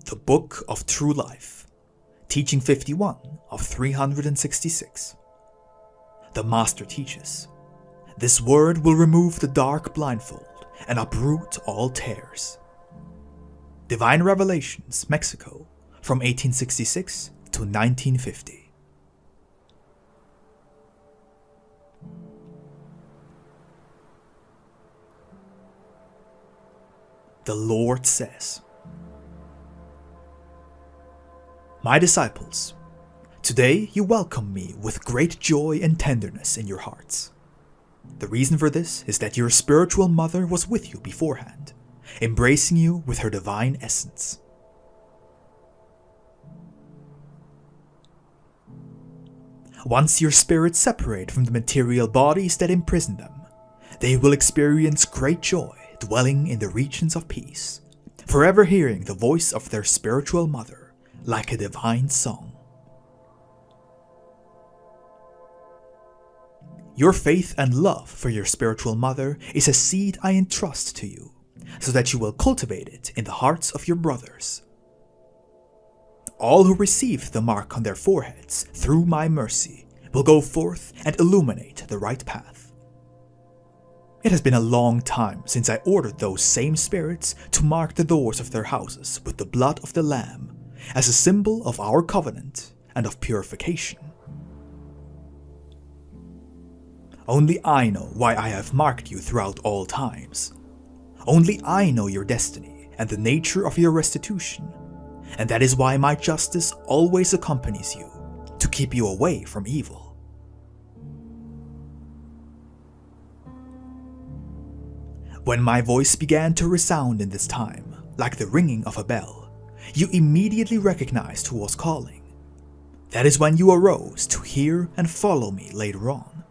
The Book of True Life, Teaching 51 of 366. The Master teaches, "This word will remove the dark blindfold and uproot all tares." Divine Revelations, Mexico, from 1866 to 1950. The Lord says, "My disciples, today you welcome me with great joy and tenderness in your hearts. The reason for this is that your spiritual mother was with you beforehand, embracing you with her divine essence. Once your spirits separate from the material bodies that imprison them, they will experience great joy dwelling in the regions of peace, forever hearing the voice of their spiritual mother like a divine song. Your faith and love for your spiritual mother is a seed I entrust to you, so that you will cultivate it in the hearts of your brothers. All who receive the mark on their foreheads through my mercy will go forth and illuminate the right path. It has been a long time since I ordered those same spirits to mark the doors of their houses with the blood of the Lamb, as a symbol of our covenant and of purification. Only I know why I have marked you throughout all times. Only I know your destiny and the nature of your restitution, and that is why my justice always accompanies you, to keep you away from evil. When my voice began to resound in this time, like the ringing of a bell, you immediately recognized who was calling. That is when you arose to hear and follow me later on.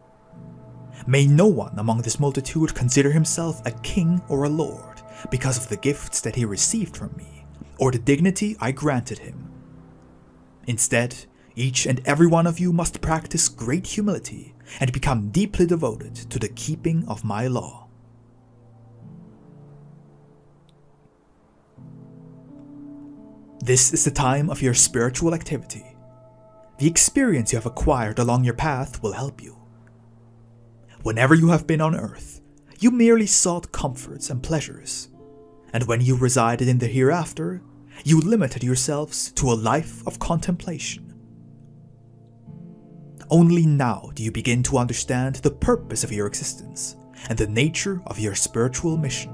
May no one among this multitude consider himself a king or a lord because of the gifts that he received from me, or the dignity I granted him. Instead, each and every one of you must practice great humility and become deeply devoted to the keeping of my law. This is the time of your spiritual activity. The experience you have acquired along your path will help you. Whenever you have been on earth, you merely sought comforts and pleasures, and when you resided in the hereafter, you limited yourselves to a life of contemplation. Only now do you begin to understand the purpose of your existence and the nature of your spiritual mission.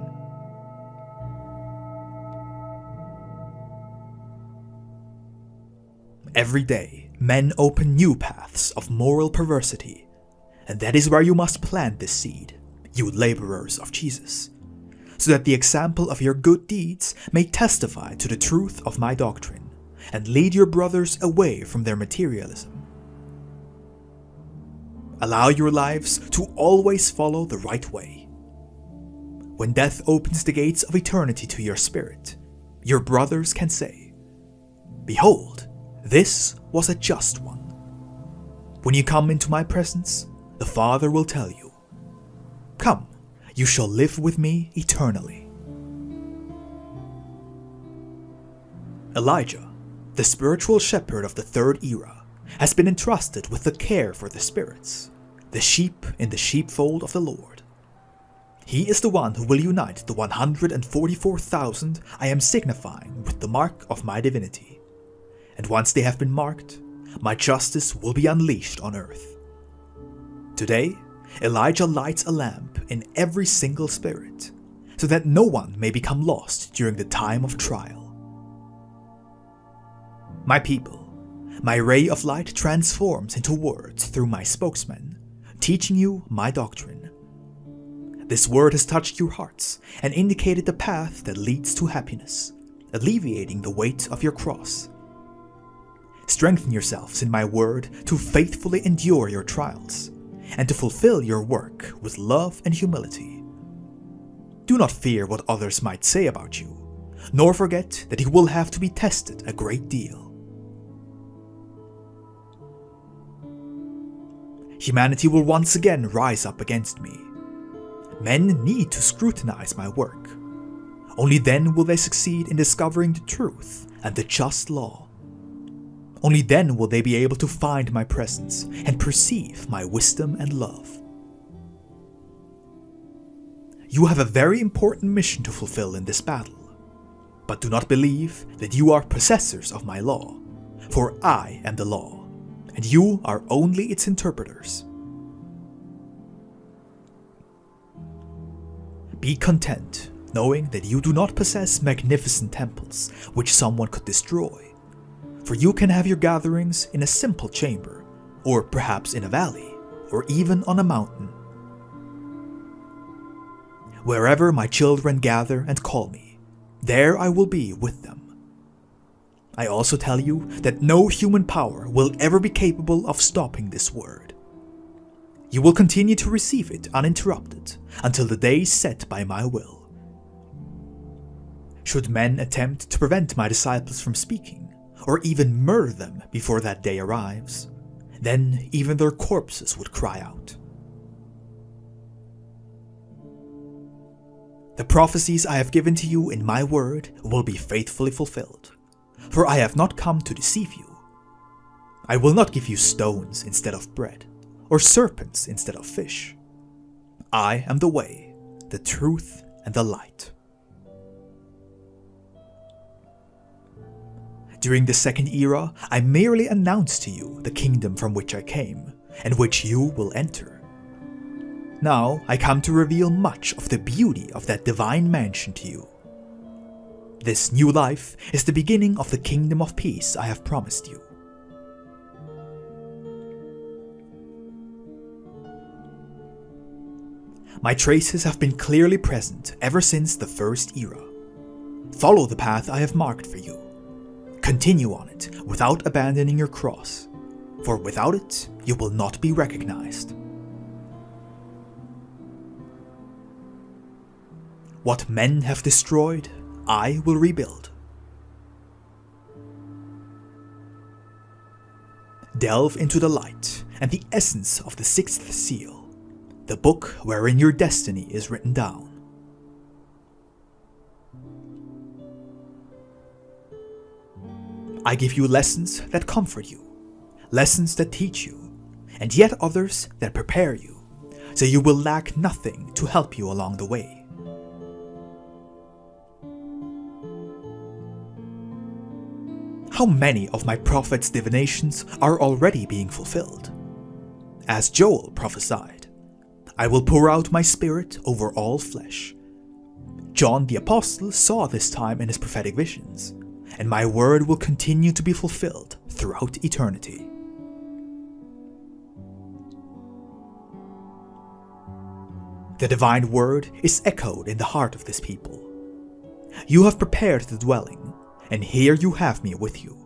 Every day, men open new paths of moral perversity, and that is where you must plant this seed, you laborers of Jesus, so that the example of your good deeds may testify to the truth of my doctrine, and lead your brothers away from their materialism. Allow your lives to always follow the right way. When death opens the gates of eternity to your spirit, your brothers can say, "Behold, this was a just one." When you come into my presence, the Father will tell you, "Come, you shall live with me eternally." Elijah, the spiritual shepherd of the third era, has been entrusted with the care for the spirits, the sheep in the sheepfold of the Lord. He is the one who will unite the 144,000 I am signifying with the mark of my divinity. And once they have been marked, my justice will be unleashed on earth. Today, Elijah lights a lamp in every single spirit, so that no one may become lost during the time of trial. My people, my ray of light transforms into words through my spokesman, teaching you my doctrine. This word has touched your hearts and indicated the path that leads to happiness, alleviating the weight of your cross. Strengthen yourselves in my word to faithfully endure your trials, and to fulfill your work with love and humility. Do not fear what others might say about you, nor forget that you will have to be tested a great deal. Humanity will once again rise up against me. Men need to scrutinize my work. Only then will they succeed in discovering the truth and the just law. Only then will they be able to find my presence and perceive my wisdom and love. You have a very important mission to fulfill in this battle, but do not believe that you are possessors of my law, for I am the law, and you are only its interpreters. Be content, knowing that you do not possess magnificent temples which someone could destroy, for you can have your gatherings in a simple chamber, or perhaps in a valley, or even on a mountain. Wherever my children gather and call me, there I will be with them. I also tell you that no human power will ever be capable of stopping this word. You will continue to receive it uninterrupted until the day set by my will. Should men attempt to prevent my disciples from speaking, or even murder them before that day arrives, then even their corpses would cry out. The prophecies I have given to you in my word will be faithfully fulfilled, for I have not come to deceive you. I will not give you stones instead of bread, or serpents instead of fish. I am the way, the truth, and the light. During the second era, I merely announced to you the kingdom from which I came, and which you will enter. Now I come to reveal much of the beauty of that divine mansion to you. This new life is the beginning of the kingdom of peace I have promised you. My traces have been clearly present ever since the first era. Follow the path I have marked for you. Continue on it without abandoning your cross, for without it you will not be recognized. What men have destroyed, I will rebuild. Delve into the light and the essence of the sixth seal, the book wherein your destiny is written down. I give you lessons that comfort you, lessons that teach you, and yet others that prepare you, so you will lack nothing to help you along the way. How many of my prophets' divinations are already being fulfilled? As Joel prophesied, I will pour out my spirit over all flesh. John the Apostle saw this time in his prophetic visions, and my word will continue to be fulfilled throughout eternity. The divine word is echoed in the heart of this people. You have prepared the dwelling, and here you have me with you.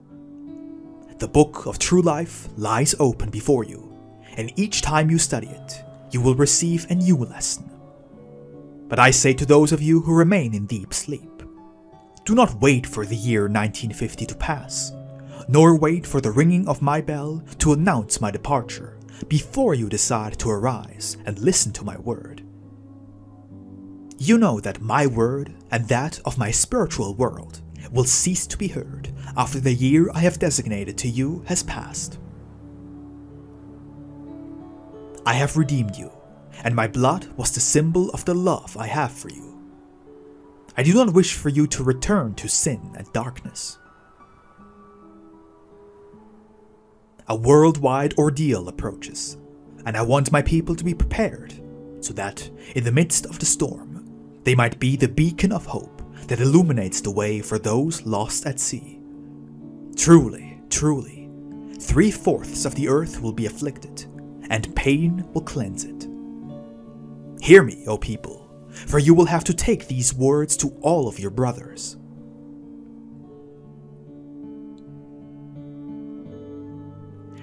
The book of true life lies open before you, and each time you study it, you will receive a new lesson. But I say to those of you who remain in deep sleep, do not wait for the year 1950 to pass, nor wait for the ringing of my bell to announce my departure before you decide to arise and listen to my word. You know that my word and that of my spiritual world will cease to be heard after the year I have designated to you has passed. I have redeemed you, and my blood was the symbol of the love I have for you. I do not wish for you to return to sin and darkness. A worldwide ordeal approaches, and I want my people to be prepared, so that, in the midst of the storm, they might be the beacon of hope that illuminates the way for those lost at sea. Truly, truly, 3/4 of the earth will be afflicted, and pain will cleanse it. Hear me, O people, for you will have to take these words to all of your brothers.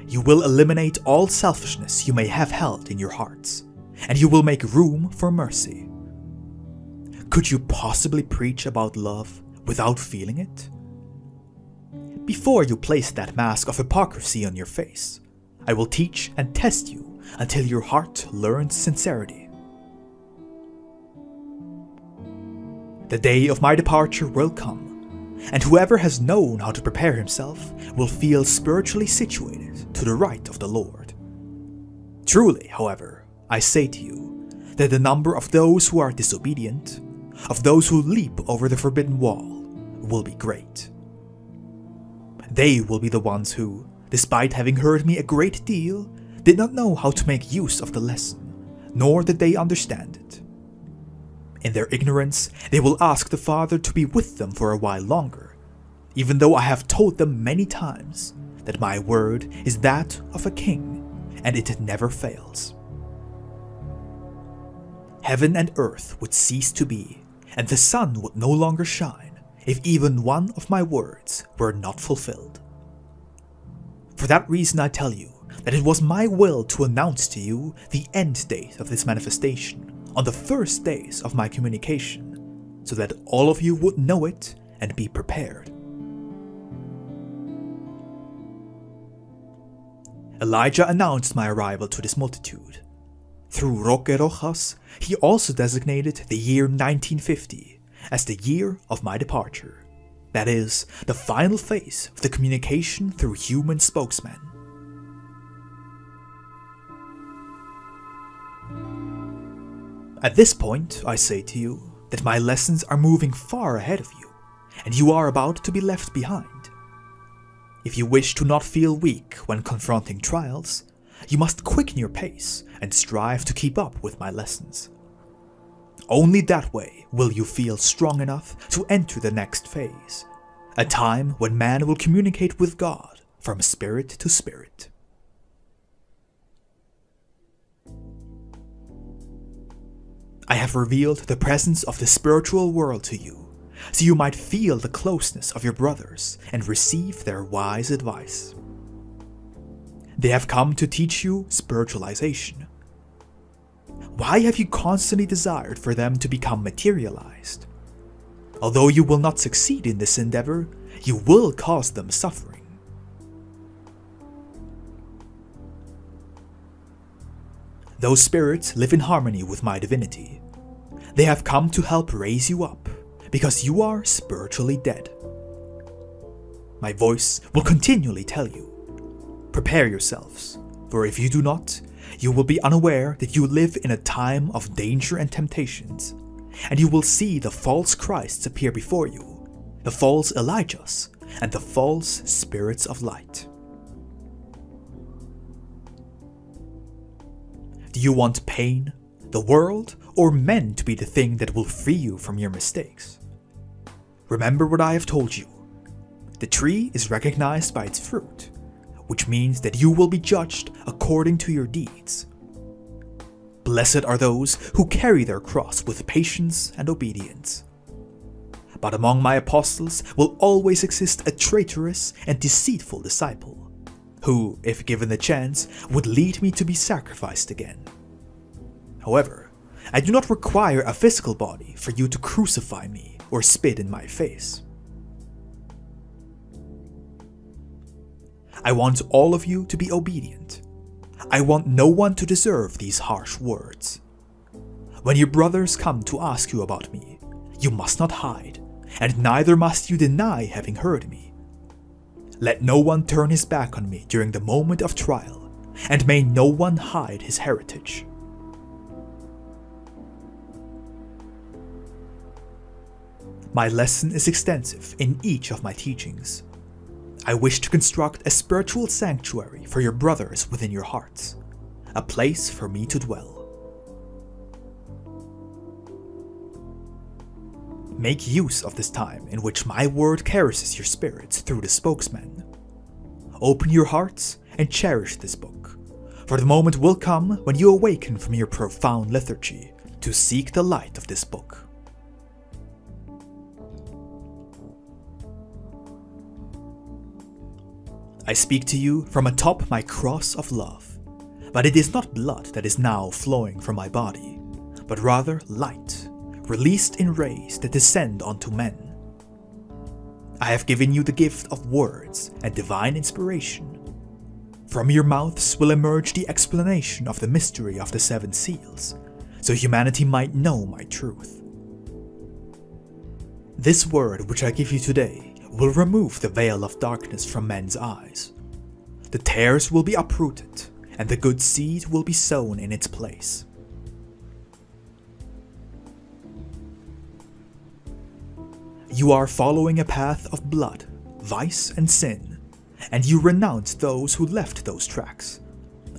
You will eliminate all selfishness you may have held in your hearts, and you will make room for mercy. Could you possibly preach about love without feeling it? Before you place that mask of hypocrisy on your face, I will teach and test you until your heart learns sincerity. The day of my departure will come, and whoever has known how to prepare himself will feel spiritually situated to the right of the Lord. Truly, however, I say to you, that the number of those who are disobedient, of those who leap over the forbidden wall, will be great. They will be the ones who, despite having heard me a great deal, did not know how to make use of the lesson, nor did they understand it. In their ignorance, they will ask the Father to be with them for a while longer, even though I have told them many times that my word is that of a king, and it never fails. Heaven and earth would cease to be, and the sun would no longer shine, if even one of my words were not fulfilled. For that reason I tell you that it was my will to announce to you the end date of this manifestation on the first days of my communication, so that all of you would know it and be prepared. Elijah announced my arrival to this multitude. Through Roque Rojas, he also designated the year 1950 as the year of my departure. That is, the final phase of the communication through human spokesmen. At this point, I say to you that my lessons are moving far ahead of you, and you are about to be left behind. If you wish to not feel weak when confronting trials, you must quicken your pace and strive to keep up with my lessons. Only that way will you feel strong enough to enter the next phase, a time when man will communicate with God from spirit to spirit. I have revealed the presence of the spiritual world to you, so you might feel the closeness of your brothers and receive their wise advice. They have come to teach you spiritualization. Why have you constantly desired for them to become materialized? Although you will not succeed in this endeavor, you will cause them suffering. Those spirits live in harmony with my divinity. They have come to help raise you up, because you are spiritually dead. My voice will continually tell you, prepare yourselves, for if you do not, you will be unaware that you live in a time of danger and temptations, and you will see the false Christs appear before you, the false Elijahs, and the false spirits of light. Do you want pain, the world, or men to be the thing that will free you from your mistakes? Remember what I have told you. The tree is recognized by its fruit, which means that you will be judged according to your deeds. Blessed are those who carry their cross with patience and obedience. But among my apostles will always exist a traitorous and deceitful disciple, who, if given the chance, would lead me to be sacrificed again. However, I do not require a physical body for you to crucify me or spit in my face. I want all of you to be obedient. I want no one to deserve these harsh words. When your brothers come to ask you about me, you must not hide, and neither must you deny having heard me. Let no one turn his back on me during the moment of trial, and may no one hide his heritage. My lesson is extensive in each of my teachings. I wish to construct a spiritual sanctuary for your brothers within your hearts, a place for me to dwell. Make use of this time in which my word caresses your spirits through the spokesman. Open your hearts and cherish this book, for the moment will come when you awaken from your profound lethargy to seek the light of this book. I speak to you from atop my cross of love, but it is not blood that is now flowing from my body, but rather light, released in rays that descend onto men. I have given you the gift of words and divine inspiration. From your mouths will emerge the explanation of the mystery of the 7 seals, so humanity might know my truth. This word which I give you today will remove the veil of darkness from men's eyes. The tares will be uprooted, and the good seed will be sown in its place. You are following a path of blood, vice, and sin, and you renounce those who left those tracks,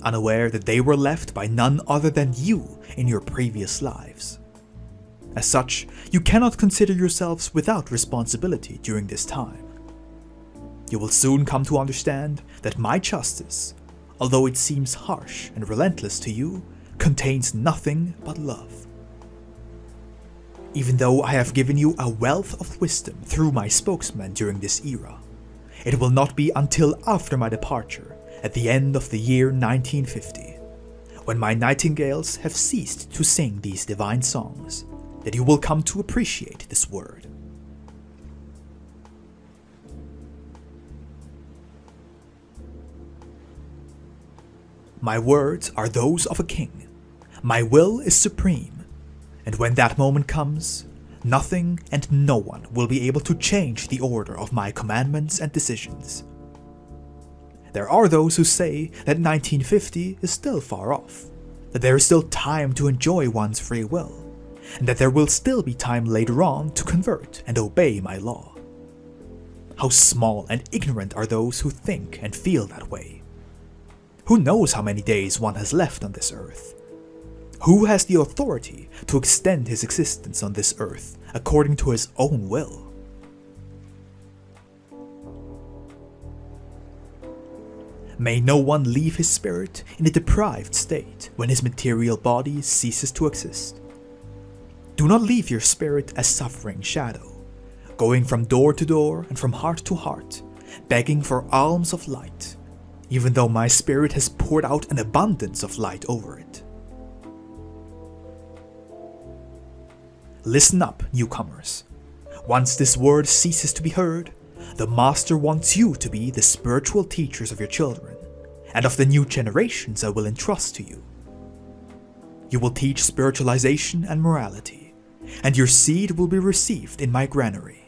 unaware that they were left by none other than you in your previous lives. As such, you cannot consider yourselves without responsibility during this time. You will soon come to understand that my justice, although it seems harsh and relentless to you, contains nothing but love. Even though I have given you a wealth of wisdom through my spokesman during this era, it will not be until after my departure at the end of the year 1950, when my nightingales have ceased to sing these divine songs, that you will come to appreciate this word. My words are those of a king. My will is supreme, and when that moment comes, nothing and no one will be able to change the order of my commandments and decisions. There are those who say that 1950 is still far off, that there is still time to enjoy one's free will, and that there will still be time later on to convert and obey my law. How small and ignorant are those who think and feel that way. Who knows how many days one has left on this earth? Who has the authority to extend his existence on this earth according to his own will? May no one leave his spirit in a deprived state when his material body ceases to exist. Do not leave your spirit a suffering shadow, going from door to door and from heart to heart, begging for alms of light, even though my spirit has poured out an abundance of light over it. Listen up, newcomers. Once this word ceases to be heard, the Master wants you to be the spiritual teachers of your children, and of the new generations I will entrust to you. You will teach spiritualization and morality, and your seed will be received in my granary.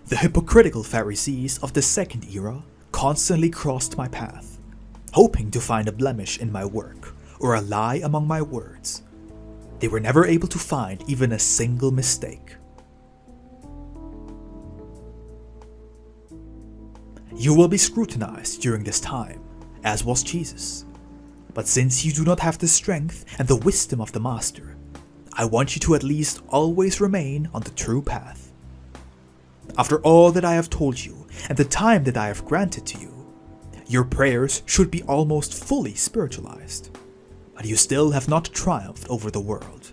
The hypocritical Pharisees of the second era constantly crossed my path, hoping to find a blemish in my work or a lie among my words. They were never able to find even a single mistake. You will be scrutinized during this time, as was Jesus. But since you do not have the strength and the wisdom of the Master, I want you to at least always remain on the true path. After all that I have told you and the time that I have granted to you, your prayers should be almost fully spiritualized, but you still have not triumphed over the world.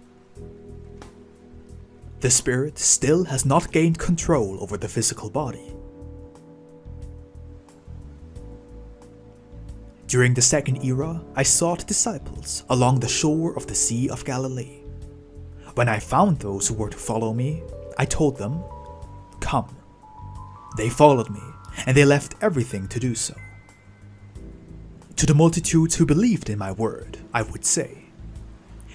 The spirit still has not gained control over the physical body. During the second era, I sought disciples along the shore of the Sea of Galilee. When I found those who were to follow me, I told them, "Come." They followed me, and they left everything to do so. To the multitudes who believed in my word, I would say,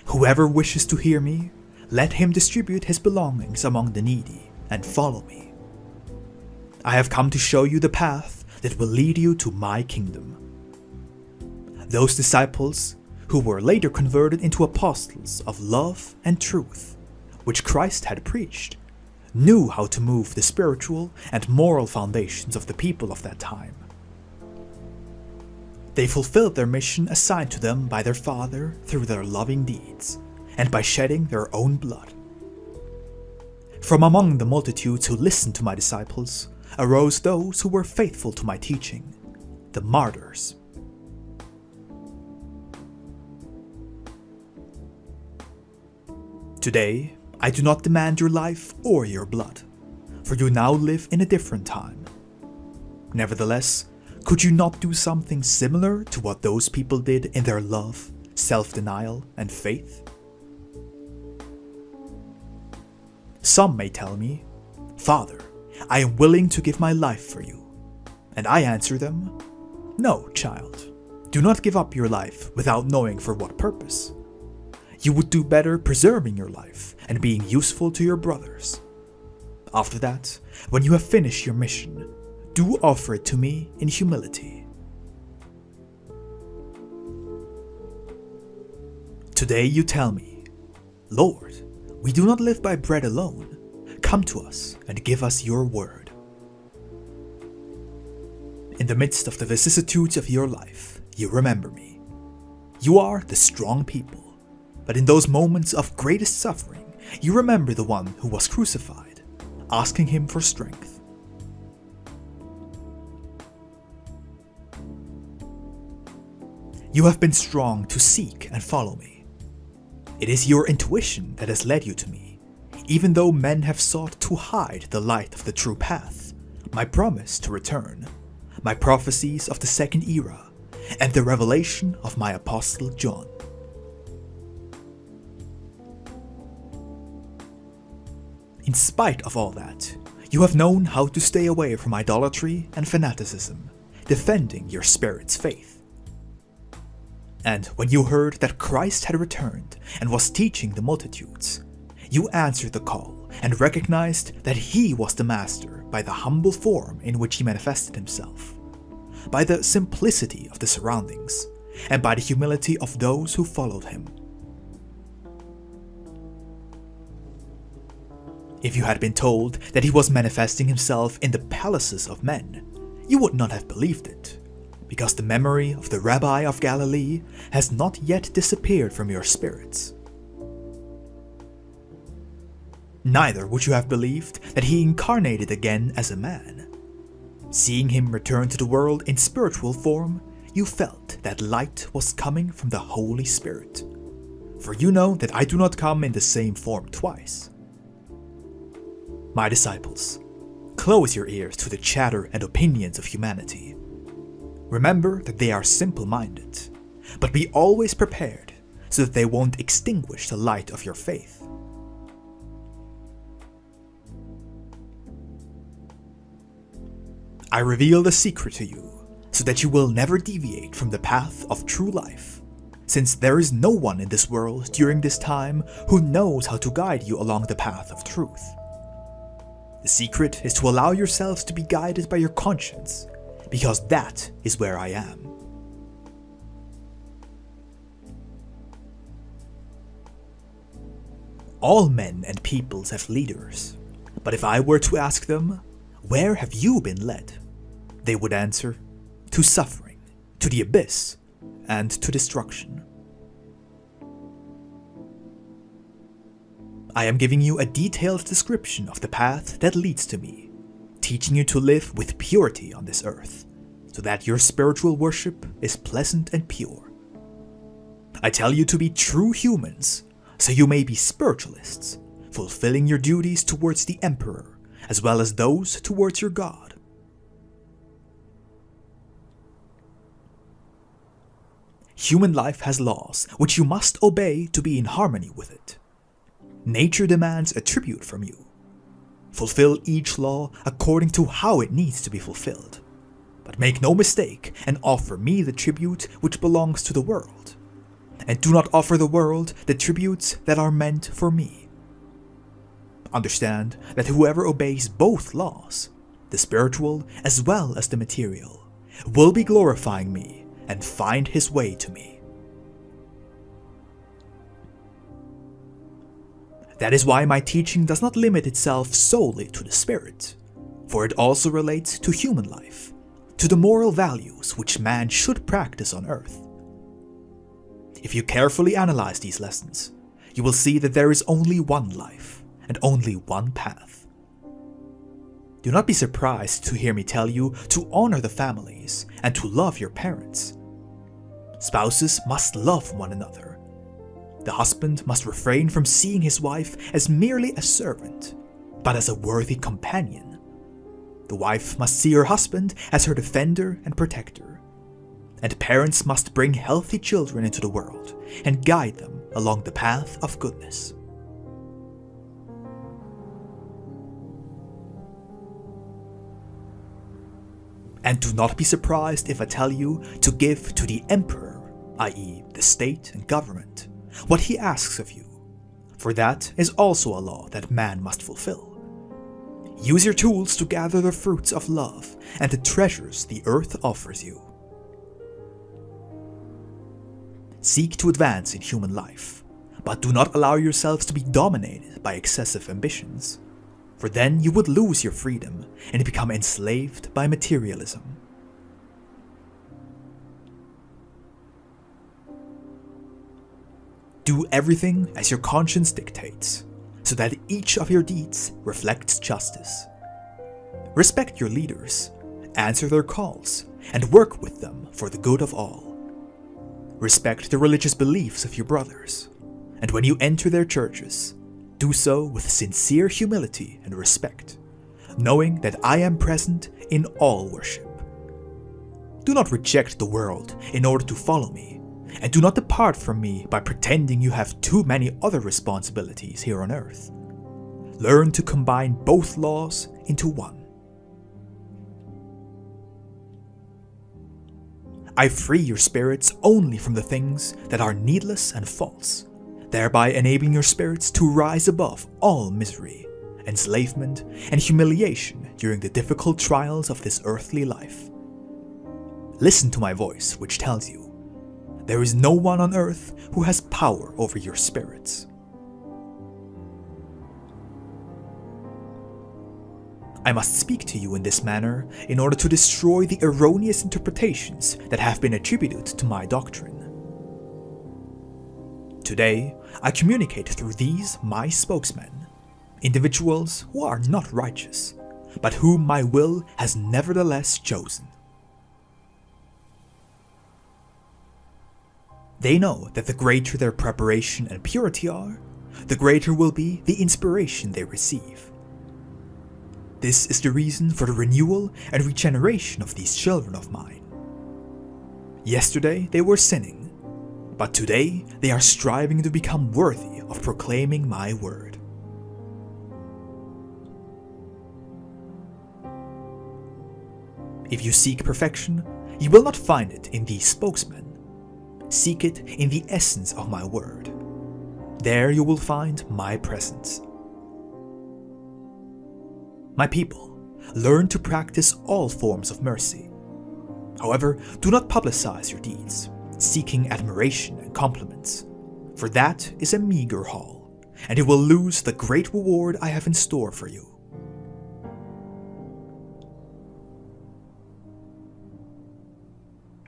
"Whoever wishes to hear me, let him distribute his belongings among the needy and follow me. I have come to show you the path that will lead you to my kingdom." Those disciples, who were later converted into apostles of love and truth, which Christ had preached, knew how to move the spiritual and moral foundations of the people of that time. They fulfilled their mission assigned to them by their Father through their loving deeds, and by shedding their own blood. From among the multitudes who listened to my disciples arose those who were faithful to my teaching, the martyrs. Today, I do not demand your life or your blood, for you now live in a different time. Nevertheless, could you not do something similar to what those people did in their love, self-denial, and faith? Some may tell me, "Father, I am willing to give my life for you." And I answer them, "No, child, do not give up your life without knowing for what purpose. you would do better preserving your life and being useful to your brothers. After that, when you have finished your mission, do offer it to me in humility. Today you tell me, Lord, we do not live by bread alone. Come to us and give us your word. In the midst of the vicissitudes of your life, you remember me. You are the strong people, but in those moments of greatest suffering, you remember the one who was crucified, asking him for strength. You have been strong to seek and follow me. It is your intuition that has led you to me, even though men have sought to hide the light of the true path, my promise to return, my prophecies of the second era, and the revelation of my apostle John. In spite of all that, you have known how to stay away from idolatry and fanaticism, defending your spirit's faith. And when you heard that Christ had returned and was teaching the multitudes, you answered the call and recognized that he was the master by the humble form in which he manifested himself, by the simplicity of the surroundings, and by the humility of those who followed him. If you had been told that he was manifesting himself in the palaces of men, you would not have believed it, because the memory of the Rabbi of Galilee has not yet disappeared from your spirits. Neither would you have believed that he incarnated again as a man. Seeing him return to the world in spiritual form, you felt that light was coming from the Holy Spirit. For you know that I do not come in the same form twice. My disciples, close your ears to the chatter and opinions of humanity. Remember that they are simple-minded, but be always prepared so that they won't extinguish the light of your faith. I reveal the secret to you, so that you will never deviate from the path of true life, since there is no one in this world during this time who knows how to guide you along the path of truth. The secret is to allow yourselves to be guided by your conscience, because that is where I am. All men and peoples have leaders, but if I were to ask them, where have you been led? They would answer, to suffering, to the abyss, and to destruction. I am giving you a detailed description of the path that leads to me, teaching you to live with purity on this earth, so that your spiritual worship is pleasant and pure. I tell you to be true humans, so you may be spiritualists, fulfilling your duties towards the Emperor, as well as those towards your God. Human life has laws which you must obey to be in harmony with it. Nature demands a tribute from you. Fulfill each law according to how it needs to be fulfilled. But make no mistake and offer me the tribute which belongs to the world. And do not offer the world the tributes that are meant for me. Understand that whoever obeys both laws, the spiritual as well as the material, will be glorifying me and find his way to me. That is why my teaching does not limit itself solely to the spirit, for it also relates to human life, to the moral values which man should practice on earth. If you carefully analyze these lessons, you will see that there is only one life and only one path. Do not be surprised to hear me tell you to honor the families and to love your parents. Spouses must love one another. The husband must refrain from seeing his wife as merely a servant, but as a worthy companion. The wife must see her husband as her defender and protector. And parents must bring healthy children into the world and guide them along the path of goodness. And do not be surprised if I tell you to give to the emperor, i.e. the state and government, what he asks of you, for that is also a law that man must fulfill. Use your tools to gather the fruits of love and the treasures the earth offers you. Seek to advance in human life, but do not allow yourselves to be dominated by excessive ambitions, for then you would lose your freedom and become enslaved by materialism. Do everything as your conscience dictates, so that each of your deeds reflects justice. Respect your leaders, answer their calls, and work with them for the good of all. Respect the religious beliefs of your brothers, and when you enter their churches, do so with sincere humility and respect, knowing that I am present in all worship. Do not reject the world in order to follow me, and do not depart from me by pretending you have too many other responsibilities here on earth. Learn to combine both laws into one. I free your spirits only from the things that are needless and false, thereby enabling your spirits to rise above all misery, enslavement, and humiliation during the difficult trials of this earthly life. Listen to my voice, which tells you, there is no one on earth who has power over your spirits. I must speak to you in this manner in order to destroy the erroneous interpretations that have been attributed to my doctrine. Today, I communicate through these my spokesmen, individuals who are not righteous, but whom my will has nevertheless chosen. They know that the greater their preparation and purity are, the greater will be the inspiration they receive. This is the reason for the renewal and regeneration of these children of mine. Yesterday they were sinning, but today they are striving to become worthy of proclaiming my word. If you seek perfection, you will not find it in these spokesmen. Seek it in the essence of my word. There you will find my presence. My people, learn to practice all forms of mercy. However, do not publicize your deeds, seeking admiration and compliments, for that is a meager haul, and you will lose the great reward I have in store for you.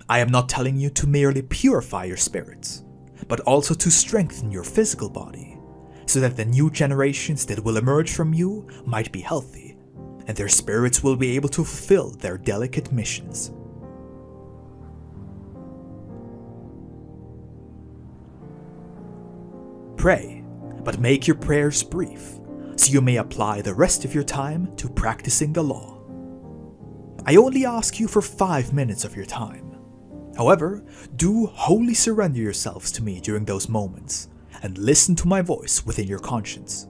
I am not telling you to merely purify your spirits, but also to strengthen your physical body, so that the new generations that will emerge from you might be healthy, and their spirits will be able to fulfill their delicate missions. Pray, but make your prayers brief, so you may apply the rest of your time to practicing the law. I only ask you for 5 minutes of your time. However, do wholly surrender yourselves to me during those moments, and listen to my voice within your conscience.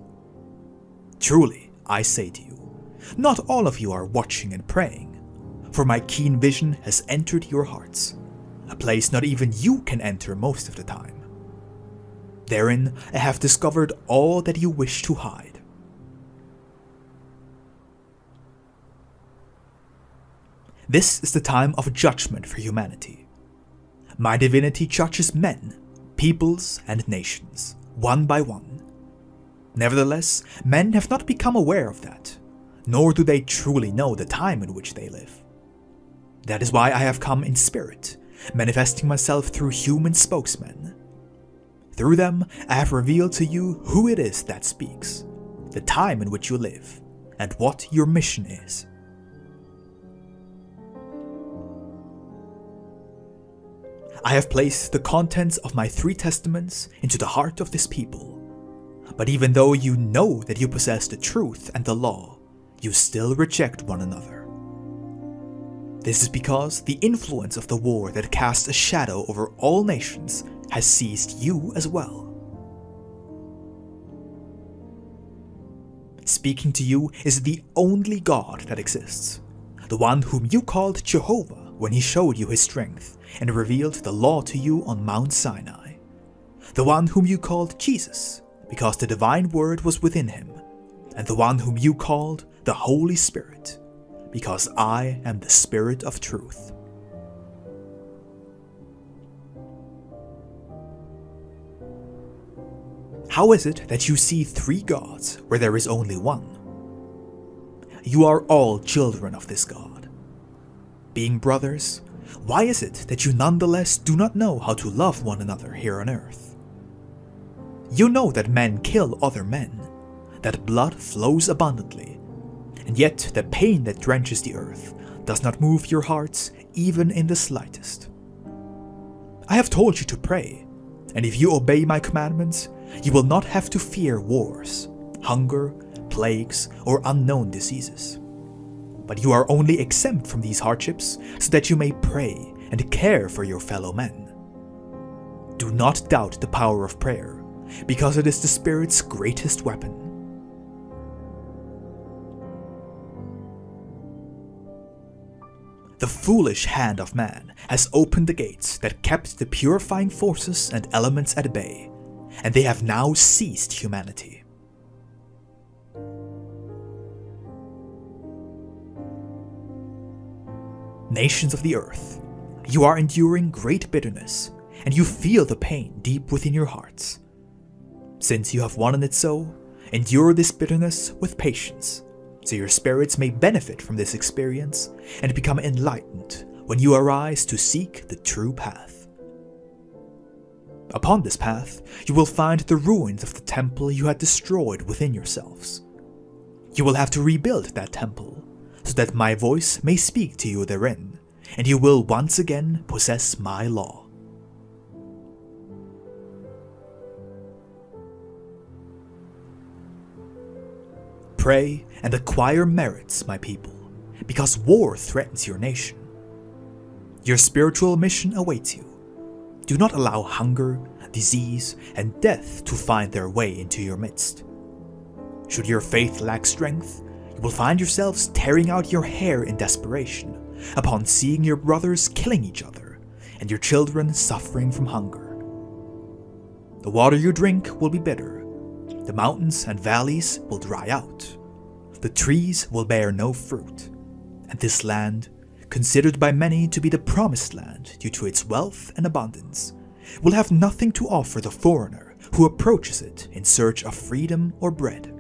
Truly, I say to you, not all of you are watching and praying, for my keen vision has entered your hearts, a place not even you can enter most of the time. Therein I have discovered all that you wish to hide. This is the time of judgment for humanity. My divinity judges men, peoples, and nations, one by one. Nevertheless, men have not become aware of that, nor do they truly know the time in which they live. That is why I have come in spirit, manifesting myself through human spokesmen. Through them, I have revealed to you who it is that speaks, the time in which you live, and what your mission is. I have placed the contents of my 3 testaments into the heart of this people. But even though you know that you possess the truth and the law, you still reject one another. This is because the influence of the war that casts a shadow over all nations has seized you as well. Speaking to you is the only God that exists, the one whom you called Jehovah when he showed you his strength and revealed the law to you on Mount Sinai. the one whom you called Jesus, because the divine word was within him, and the one whom you called the Holy Spirit, because I am the Spirit of truth. How is it that you see three gods where there is only one? You are all children of this God. Being brothers, why is it that you nonetheless do not know how to love one another here on earth? You know that men kill other men, that blood flows abundantly, and yet the pain that drenches the earth does not move your hearts even in the slightest. I have told you to pray, and if you obey my commandments, you will not have to fear wars, hunger, plagues, or unknown diseases. But you are only exempt from these hardships so that you may pray and care for your fellow men. Do not doubt the power of prayer, because it is the Spirit's greatest weapon. The foolish hand of man has opened the gates that kept the purifying forces and elements at bay, and they have now seized humanity. Nations of the earth, you are enduring great bitterness, and you feel the pain deep within your hearts. Since you have wanted it so, endure this bitterness with patience, so your spirits may benefit from this experience and become enlightened when you arise to seek the true path. Upon this path, you will find the ruins of the temple you had destroyed within yourselves. You will have to rebuild that temple, so that my voice may speak to you therein, and you will once again possess my law. Pray and acquire merits, my people, because war threatens your nation. Your spiritual mission awaits you. Do not allow hunger, disease, and death to find their way into your midst. Should your faith lack strength, you will find yourselves tearing out your hair in desperation upon seeing your brothers killing each other and your children suffering from hunger. The water you drink will be bitter. The mountains and valleys will dry out. The trees will bear no fruit. And this land, considered by many to be the promised land due to its wealth and abundance, will have nothing to offer the foreigner who approaches it in search of freedom or bread.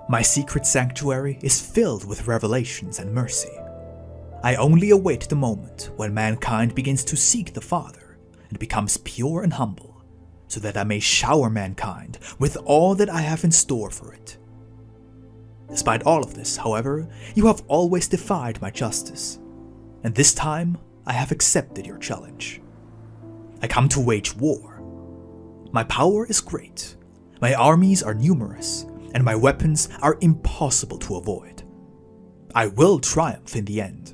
My secret sanctuary is filled with revelations and mercy. I only await the moment when mankind begins to seek the Father and becomes pure and humble, so that I may shower mankind with all that I have in store for it. Despite all of this, however, you have always defied my justice, and this time I have accepted your challenge. I come to wage war. My power is great, my armies are numerous, and my weapons are impossible to avoid. I will triumph in the end.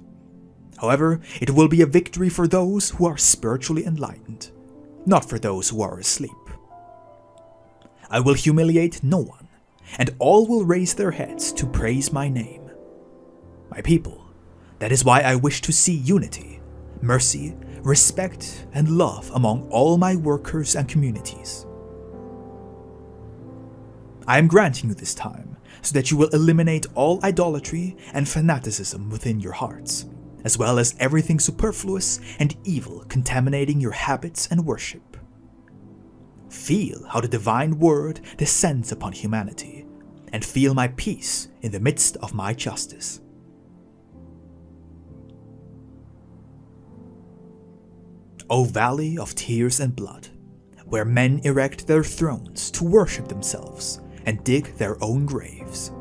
However, it will be a victory for those who are spiritually enlightened, not for those who are asleep. I will humiliate no one, and all will raise their heads to praise my name. My people, that is why I wish to see unity, mercy, respect, and love among all my workers and communities. I am granting you this time, so that you will eliminate all idolatry and fanaticism within your hearts, as well as everything superfluous and evil contaminating your habits and worship. Feel how the divine word descends upon humanity, and feel my peace in the midst of my justice. O valley of tears and blood, where men erect their thrones to worship themselves and dig their own graves.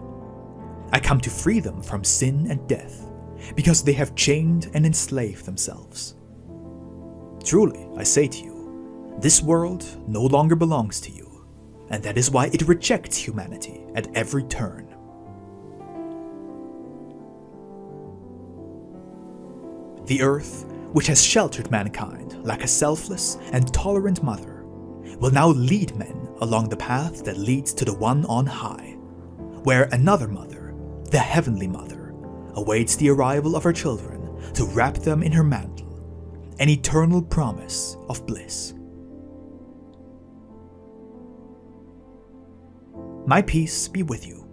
I come to free them from sin and death, because they have chained and enslaved themselves. Truly, I say to you, this world no longer belongs to you, and that is why it rejects humanity at every turn. The earth, which has sheltered mankind like a selfless and tolerant mother, will now lead men along the path that leads to the one on high, where another mother, the Heavenly Mother, awaits the arrival of her children to wrap them in her mantle, an eternal promise of bliss. My peace be with you.